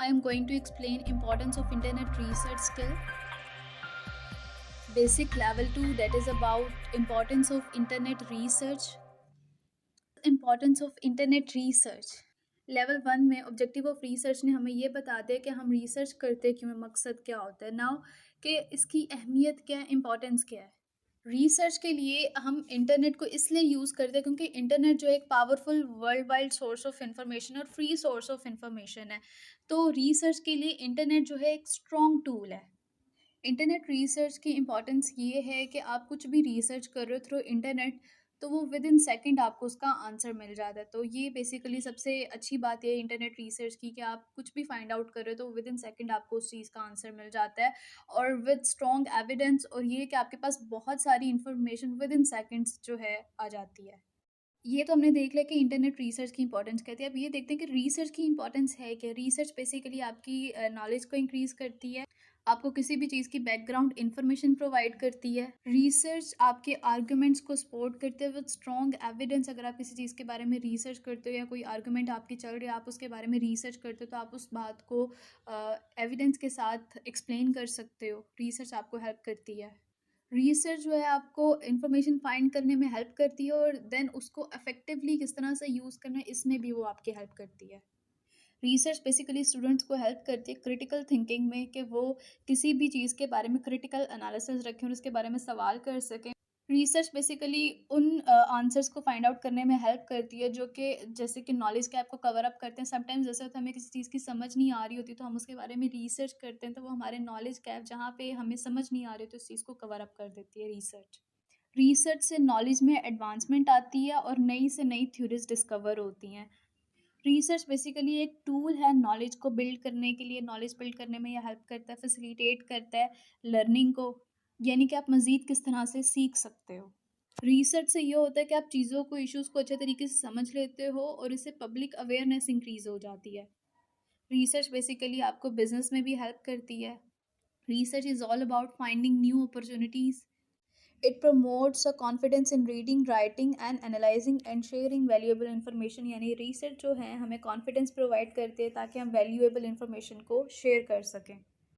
am going to explain importance of internet research skill. Basic level 2, that is about importance of internet research. Importance of internet research. Level 1 में objective of research ने हमें ये बता दिया कि हम research करते क्यों हैं, मकसद क्या होता है। नाउ कि इसकी अहमियत क्या है, इंपॉर्टेंस क्या है। रिसर्च के लिए हम इंटरनेट को इसलिए यूज़ करते हैं क्योंकि इंटरनेट जो है एक powerful world wide source of information और फ्री सोर्स ऑफ इंफॉर्मेशन है। तो रिसर्च के लिए इंटरनेट जो है एक स्ट्रॉन्ग टूल है। इंटरनेट रिसर्च की इम्पॉर्टेंस ये है कि आप कुछ भी रिसर्च कर रहे हो थ्रू इंटरनेट, तो वो विद इन सेकेंड आपको उसका आंसर मिल जाता है। तो ये बेसिकली सबसे अच्छी बात है इंटरनेट रिसर्च की कि आप कुछ भी फाइंड आउट कर रहे हो तो विद इन सेकेंड आपको उस चीज़ का आंसर मिल जाता है, और विद स्ट्रॉन्ग एविडेंस, और ये कि आपके पास बहुत सारी इंफॉर्मेशन विद इन सेकेंड्स जो है आ जाती है। ये तो हमने देख लिया कि इंटरनेट रिसर्च की इंपॉर्टेंस कहती है। अब ये देखते हैं कि रिसर्च की इंपॉर्टेंस है क्या। रिसर्च बेसिकली आपकी नॉलेज को इंक्रीज़ करती है, आपको किसी भी चीज़ की बैकग्राउंड इन्फॉर्मेशन प्रोवाइड करती है। रिसर्च आपके आर्गुमेंट्स को सपोर्ट करते हैं विद स्ट्रॉन्ग एविडेंस। अगर आप किसी चीज़ के बारे में रिसर्च करते हो या कोई आर्गुमेंट आपकी चल रही है, आप उसके बारे में रिसर्च करते हो, तो आप उस बात को एविडेंस के साथ एक्सप्लेन कर सकते हो। रिसर्च आपको हेल्प करती है। रिसर्च जो है आपको इन्फॉर्मेशन फाइंड करने में हेल्प करती है, और देन उसको इफेक्टिवली किस तरह से यूज़ करना है, इसमें भी वो आपकी हेल्प करती है। रिसर्च बेसिकली स्टूडेंट्स को हेल्प करती है क्रिटिकल थिंकिंग में, कि वो किसी भी चीज़ के बारे में क्रिटिकल एनालिसिस रखें और उसके बारे में सवाल कर सकें। रिसर्च बेसिकली उन आंसर्स को फाइंड आउट करने में हेल्प करती है जो कि जैसे कि नॉलेज गैप को कवर अप करते हैं। समटाइम्स जैसे होता है हमें किसी चीज़ की समझ नहीं आ रही होती, तो हम उसके बारे में रिसर्च करते हैं, तो वो हमारे नॉलेज गैप जहाँ पे हमें समझ नहीं आ रही तो उस चीज़ को कवर अप कर देती है रिसर्च। रिसर्च से नॉलेज में एडवांसमेंट आती है और नई से नई थ्योरीज डिस्कवर होती हैं। रिसर्च बेसिकली एक टूल है नॉलेज को बिल्ड करने के लिए। नॉलेज बिल्ड करने में यह हेल्प करता है, फैसिलिटेट करता है लर्निंग को, यानी कि आप मज़ीद किस तरह से सीख सकते हो। रिसर्च से ये होता है कि आप चीज़ों को, इश्यूज़ को अच्छे तरीके से समझ लेते हो, और इससे पब्लिक अवेयरनेस इंक्रीज़ हो जाती है। रिसर्च बेसिकली आपको बिजनेस में भी हेल्प करती है। Research is all about finding new opportunities. It promotes a confidence in reading, writing and analysing and sharing valuable information. यानी रिसर्च जो है हमें कॉन्फिडेंस प्रोवाइड करती है ताकि हम वैल्यूएबल इन्फॉर्मेशन को शेयर कर सकें।